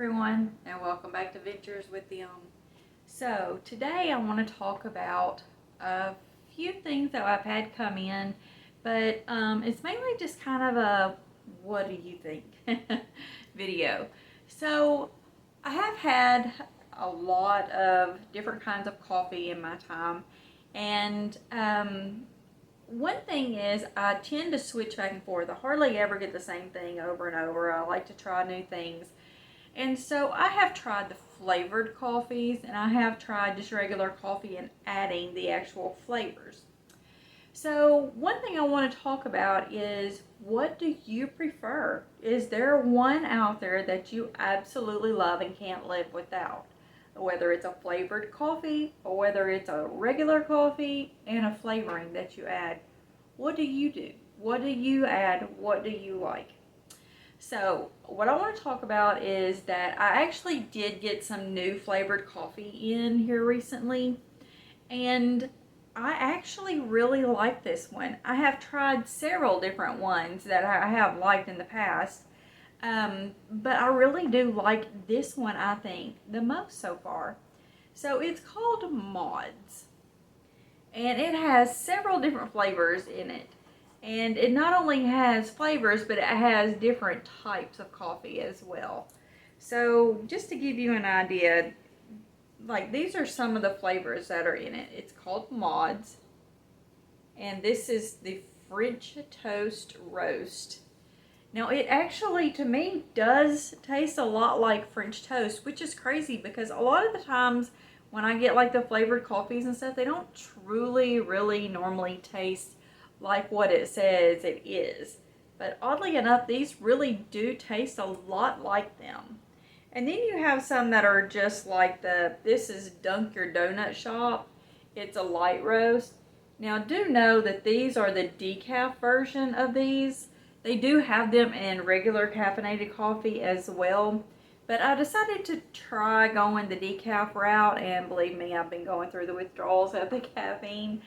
everyone, and welcome back to Ventures with the So today I want to talk about a few things that I've had come in, but it's mainly just kind of a what do you think video. So I have had a lot of different kinds of coffee in my time, and one thing is I tend to switch back and forth. I hardly ever get the same thing over and over. I like to try new things. And so I have tried the flavored coffees, and I have tried just regular coffee and adding the actual flavors. So one thing I want to talk about is, what do you prefer? Is there one out there that you absolutely love and can't live without? Whether it's a flavored coffee or whether it's a regular coffee and a flavoring that you add. What do you do? What do you add? What do you like? So what I want to talk about is that I actually did get some new flavored coffee in here recently, and I actually really like this one. I have tried several different ones that I have liked in the past, but I really do like this one, I think, the most so far. So it's called Mods, and it has several different flavors in it. And it not only has flavors, but it has different types of coffee as well. So just to give you an idea, like these are some of the flavors that are in it. It's called Mods, and this is the French Toast Roast. Now it actually, to me, does taste a lot like French toast, which is crazy because a lot of the times when I get like the flavored coffees and stuff, they don't truly really normally taste like what it says it is. But oddly enough, these really do taste a lot like them. And then you have some that are just like this is Dunk Your Donut Shop. It's a light roast. Now do know that these are the decaf version of these. They do have them in regular caffeinated coffee as well. But I decided to try going the decaf route, and believe me, I've been going through the withdrawals of the caffeine.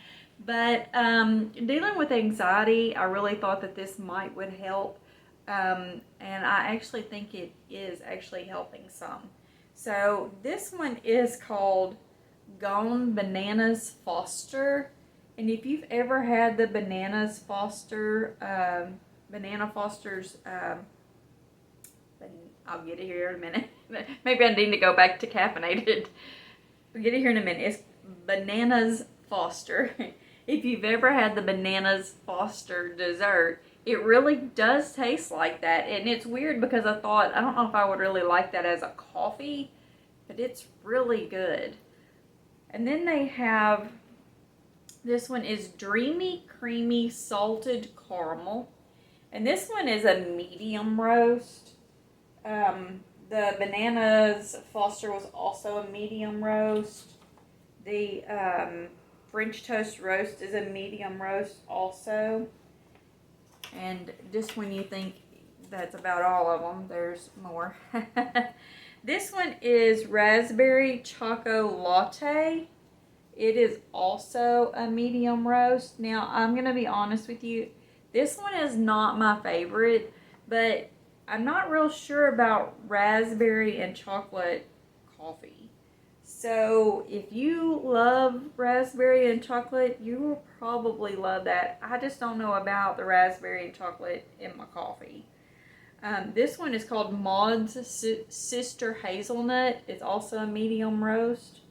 But dealing with anxiety, I really thought that this would help. And I actually think it is actually helping some. So this one is called Gone Bananas Foster. And if you've ever had the Bananas Foster, Banana Foster's, I'll get it here in a minute. Maybe I need to go back to caffeinated. I'll get it here in a minute. It's Bananas Foster. If you've ever had the Bananas Foster dessert, it really does taste like that. And it's weird because I thought, I don't know if I would really like that as a coffee, but it's really good. And then they have, this one is Dreamy Creamy Salted Caramel. And this one is a medium roast. The Bananas Foster was also a medium roast. The French Toast Roast is a medium roast also. And just when you think that's about all of them, there's more. This one is Raspberry Choco Latte. It is also a medium roast. Now, I'm going to be honest with you. This one is not my favorite, but I'm not real sure about raspberry and chocolate coffee. So if you love raspberry and chocolate, you will probably love that. I just don't know about the raspberry and chocolate in my coffee. This one is called Maud's Sister Hazelnut. It's also a medium roast.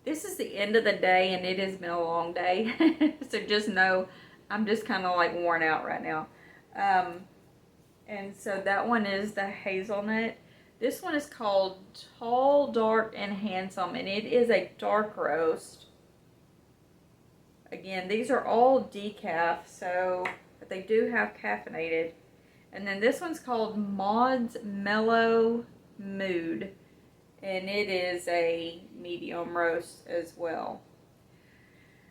This is the end of the day, and it has been a long day. So just know I'm just kind of like worn out right now. And so that one is the hazelnut. This one is called Tall, Dark, and Handsome, and it is a dark roast. Again, these are all decaf, but they do have caffeinated. And then this one's called Maud's Mellow Mood, and it is a medium roast as well.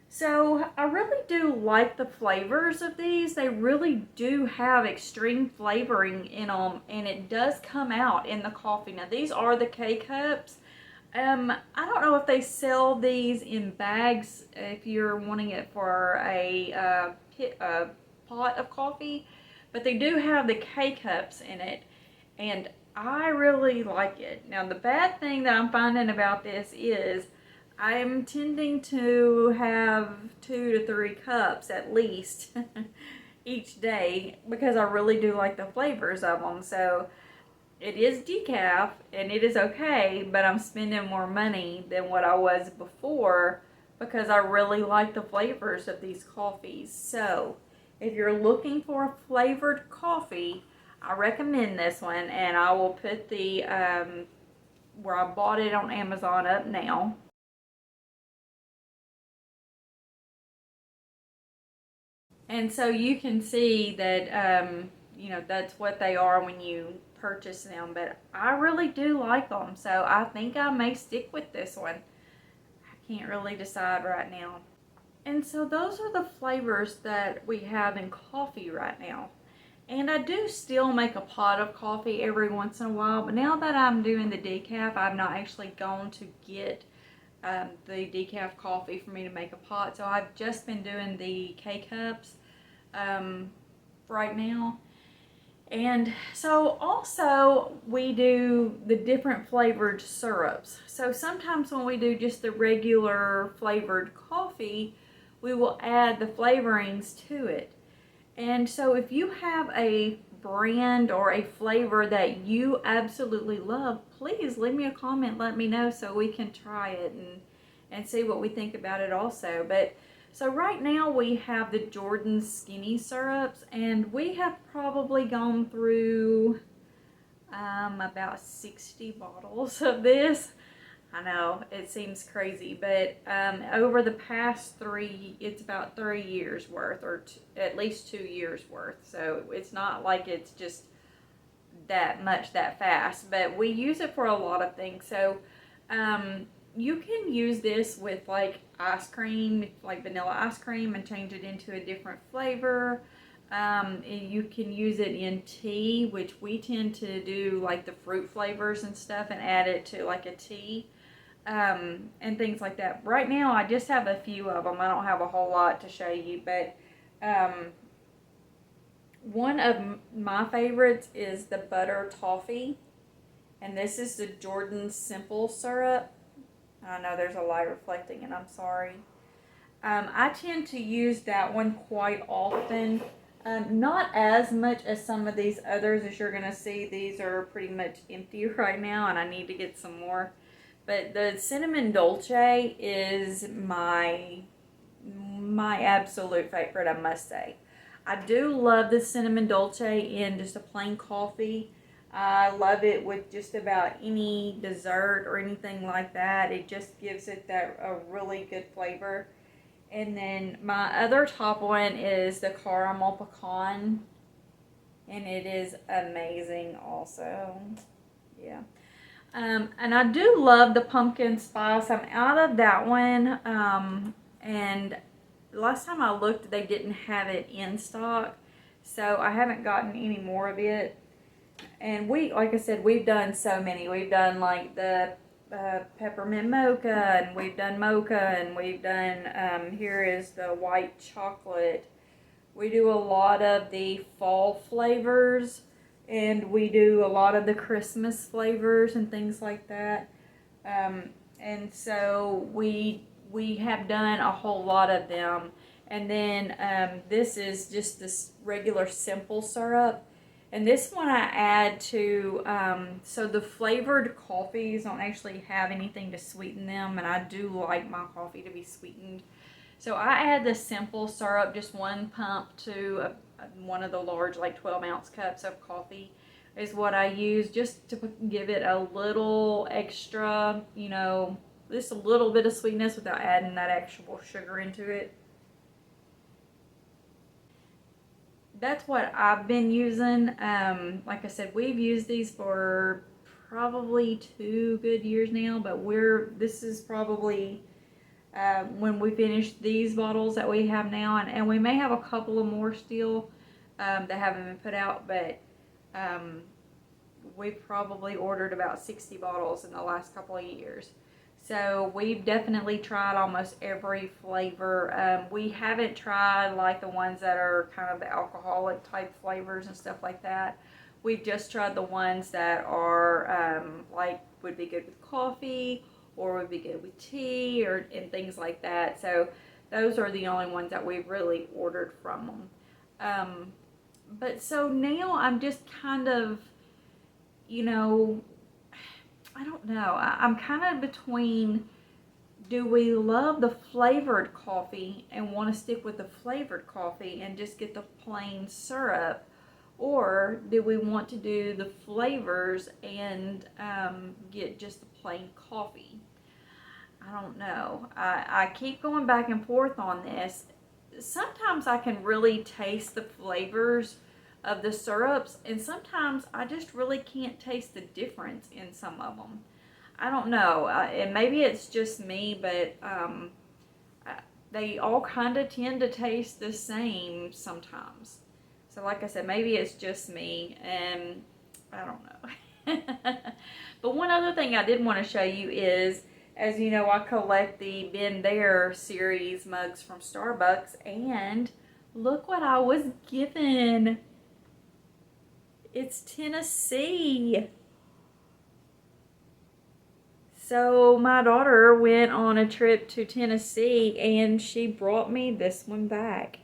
So I really do like the flavors of these. They really do have extreme flavoring in them, and it does come out in the coffee. Now these are the K-Cups. I don't know if they sell these in bags if you're wanting it for a pot of coffee, but they do have the K-Cups in it. and I really like it. Now, the bad thing that I'm finding about this is I'm tending to have 2 to 3 cups at least each day because I really do like the flavors of them. So it is decaf and it is okay, but I'm spending more money than what I was before because I really like the flavors of these coffees. So if you're looking for a flavored coffee, I recommend this one, and I will put the where I bought it on Amazon up now. And so you can see that, you know, that's what they are when you purchase them. But I really do like them. So I think I may stick with this one. I can't really decide right now. And so those are the flavors that we have in coffee right now. And I do still make a pot of coffee every once in a while. But now that I'm doing the decaf, I've not actually gone to get the decaf coffee for me to make a pot. So I've just been doing the K-Cups right now. And so also we do the different flavored syrups. So sometimes when we do just the regular flavored coffee, we will add the flavorings to it. And so if you have a brand or a flavor that you absolutely love, please leave me a comment, let me know so we can try it and see what we think about it also. But so right now we have the Jordan Skinny Syrups, and we have probably gone through about 60 bottles of this. I know, it seems crazy, but over the past it's about 3 years worth, or at least 2 years worth. So it's not like it's just that much that fast, but we use it for a lot of things. So you can use this with like ice cream, like vanilla ice cream, and change it into a different flavor. You can use it in tea, which we tend to do like the fruit flavors and stuff and add it to like a tea. And things like that. Right now, I just have a few of them. I don't have a whole lot to show you, but one of my favorites is the butter toffee, and this is the Jordan Simple Syrup. I know there's a light reflecting, and I'm sorry. I tend to use that one quite often. Not as much as some of these others, as you're going to see. These are pretty much empty right now, and I need to get some more. But the cinnamon dolce is my absolute favorite, I must say. I do love the cinnamon dolce in just a plain coffee. I love it with just about any dessert or anything like that. It just gives it that a really good flavor. And then my other top one is the caramel pecan, and it is amazing also. Yeah. And I do love the pumpkin spice. I'm out of that one. And last time I looked, they didn't have it in stock. So I haven't gotten any more of it. And like I said, we've done so many. We've done like the peppermint mocha, and we've done mocha, and we've done, here is the white chocolate. We do a lot of the fall flavors, and we do a lot of the Christmas flavors and things like that. And so we have done a whole lot of them. And then this is just this regular simple syrup. And this one I add to, so the flavored coffees don't actually have anything to sweeten them, and I do like my coffee to be sweetened. So I add the simple syrup, just one pump to one of the large, like 12-ounce cups of coffee is what I use, just to give it a little extra, you know, just a little bit of sweetness without adding that actual sugar into it. That's what I've been using. Like I said, we've used these for probably 2 good years now, but this is probably when we finish these bottles that we have now, and we may have a couple of more still that haven't been put out, but we've probably ordered about 60 bottles in the last couple of years. So we've definitely tried almost every flavor. We haven't tried like the ones that are kind of the alcoholic type flavors and stuff like that. we've just tried the ones that are like would be good with coffee or would be good with tea or and things like that. So those are the only ones that we've really ordered from them. But so now I'm just kind of, you know, I don't know. I'm kind of between, do we love the flavored coffee and want to stick with the flavored coffee and just get the plain syrup? Or do we want to do the flavors and get just the plain coffee? I don't know. I keep going back and forth on this. Sometimes I can really taste the flavors of the syrups, and sometimes I just really can't taste the difference in some of them. I don't know, and maybe it's just me, but they all kind of tend to taste the same sometimes. So like I said, maybe it's just me, and I don't know. But one other thing I did want to show you is, as you know, I collect the Been There series mugs from Starbucks, and look what I was given. It's Tennessee. So my daughter went on a trip to Tennessee and she brought me this one back.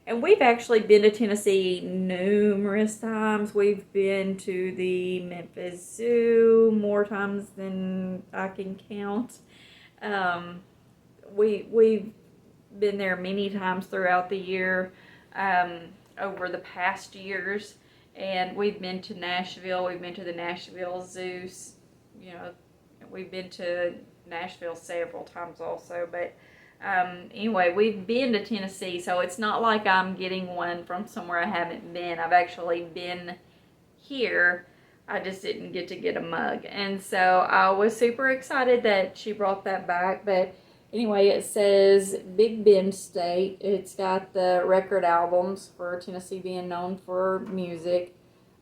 And we've actually been to Tennessee numerous times. We've been to the Memphis Zoo more times than I can count. We've been there many times throughout the year, over the past years. And we've been to Nashville. We've been to the Nashville Zoo. You know, we've been to Nashville several times also. But anyway, we've been to Tennessee, so it's not like I'm getting one from somewhere I haven't been. I've actually been here. I just didn't get to get a mug. And so I was super excited that she brought that back. But anyway, it says Big Bend State. It's got the record albums for Tennessee being known for music.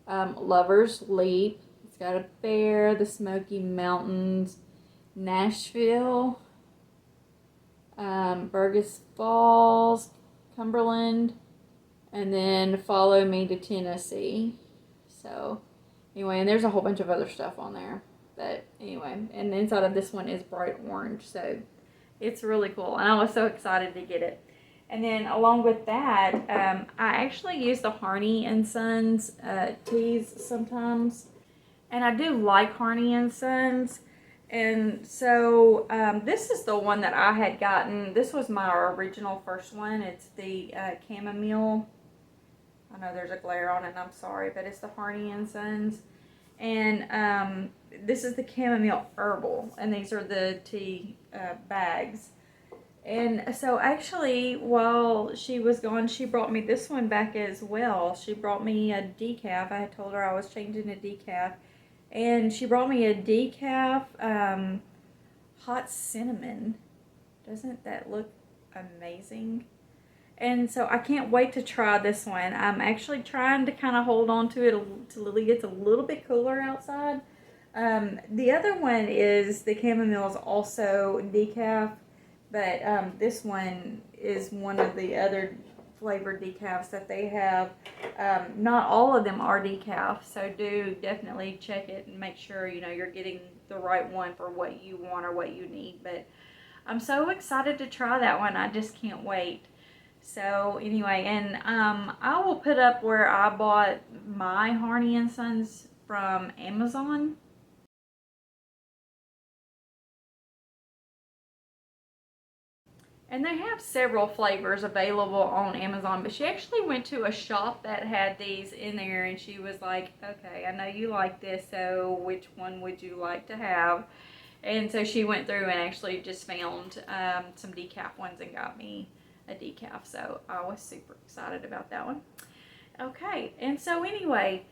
Lover's Leap. It's got a bear, the Smoky Mountains, Nashville, Burgess Falls, Cumberland, and then Follow Me to Tennessee. So anyway, and there's a whole bunch of other stuff on there. But anyway, and the inside of this one is bright orange. So it's really cool. And I was so excited to get it. And then along with that, I actually use the Harney and Sons teas sometimes. And I do like Harney and Sons. And so this is the one that I had gotten. This was my original first one. It's the chamomile. I know there's a glare on it, and I'm sorry, but it's the Harney and Sons. And this is the Chamomile Herbal, and these are the tea bags. And so actually, while she was gone, she brought me this one back as well. She brought me a decaf. I had told her I was changing a decaf. And she brought me a decaf hot cinnamon. Doesn't that look amazing? And so I can't wait to try this one. I'm actually trying to kind of hold on to it till it gets a little bit cooler outside. The other one is the chamomile is also decaf, but this one is one of the other flavored decafs that they have. Not all of them are decaf, so do definitely check it and make sure you're getting the right one for what you want or what you need. But I'm so excited to try that one. I just can't wait. So anyway, and I will put up where I bought my Harney and Sons from Amazon. And they have several flavors available on Amazon, but she actually went to a shop that had these in there, and she was like, okay, I know you like this, so which one would you like to have? And so she went through and actually just found some decaf ones and got me a decaf. So I was super excited about that one. Okay, and so anyway,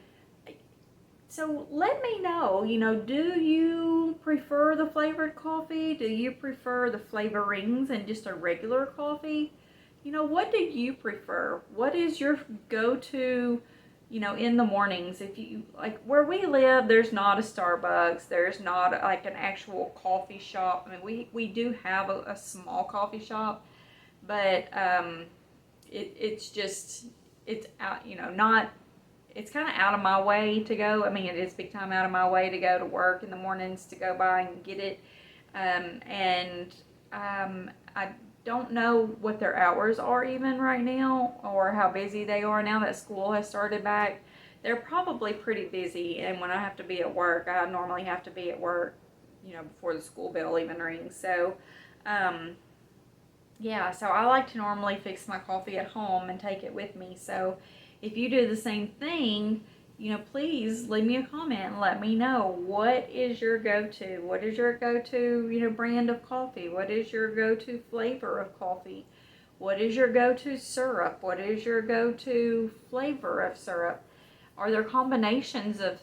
so let me know, do you prefer the flavored coffee? Do you prefer the flavorings and just a regular coffee? What do you prefer? What is your go-to, in the mornings? If you, like where we live, there's not a Starbucks. There's not like an actual coffee shop. I mean, we do have a small coffee shop, but it's out, not it's kind of out of my way to go. I mean, it is big time out of my way to go to work in the mornings to go by and get it. I don't know what their hours are even right now, or how busy they are now that school has started back. They're probably pretty busy, and when I have to be at work, I normally have to be at work, before the school bell even rings. So, yeah, so I like to normally fix my coffee at home and take it with me. So if you do the same thing, please leave me a comment and let me know, what is your go-to? What is your go-to, brand of coffee? What is your go-to flavor of coffee? What is your go-to syrup? What is your go-to flavor of syrup? Are there combinations of,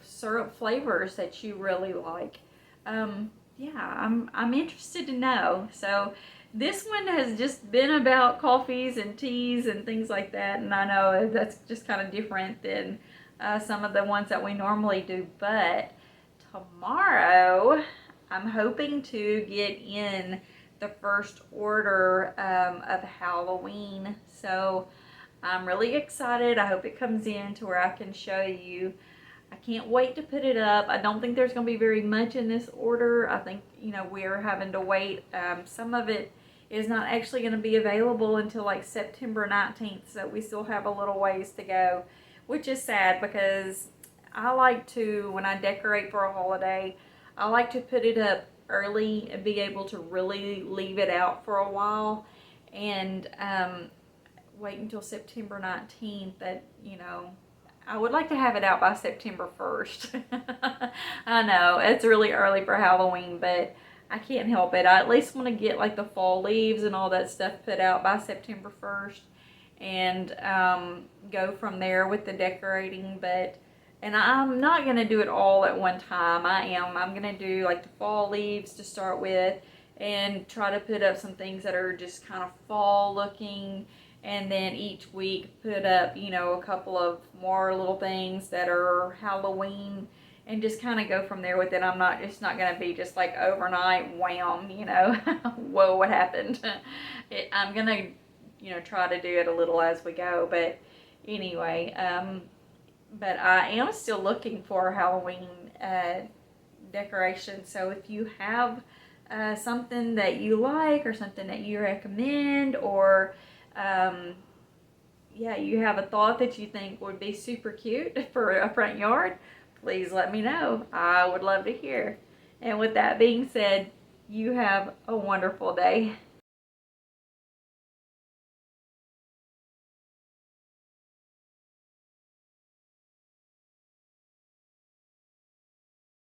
syrup flavors that you really like? Yeah, I'm interested to know. So this one has just been about coffees and teas and things like that, and I know that's just kind of different than some of the ones that we normally do. But tomorrow, I'm hoping to get in the first order of Halloween. So I'm really excited. I hope it comes in to where I can show you. I can't wait to put it up. I don't think there's going to be very much in this order. I think, we're having to wait. Some of it is not actually going to be available until like September 19th, so we still have a little ways to go, which is sad because I like to, when I decorate for a holiday, I like to put it up early and be able to really leave it out for a while, and wait until September 19th that, I would like to have it out by September 1st. I know, it's really early for Halloween, but I can't help it. I at least want to get like the fall leaves and all that stuff put out by September 1st and go from there with the decorating. And I'm not going to do it all at one time. I'm going to do like the fall leaves to start with and try to put up some things that are just kind of fall looking, and then each week put up, a couple of more little things that are Halloween, and just kind of go from there with it. It's not going to be just like overnight, wham, whoa, what happened? I'm going to, try to do it a little as we go. But anyway, but I am still looking for Halloween decorations. So if you have something that you like, or something that you recommend, or yeah, you have a thought that you think would be super cute for a front yard, please let me know. I would love to hear. And with that being said, you have a wonderful day.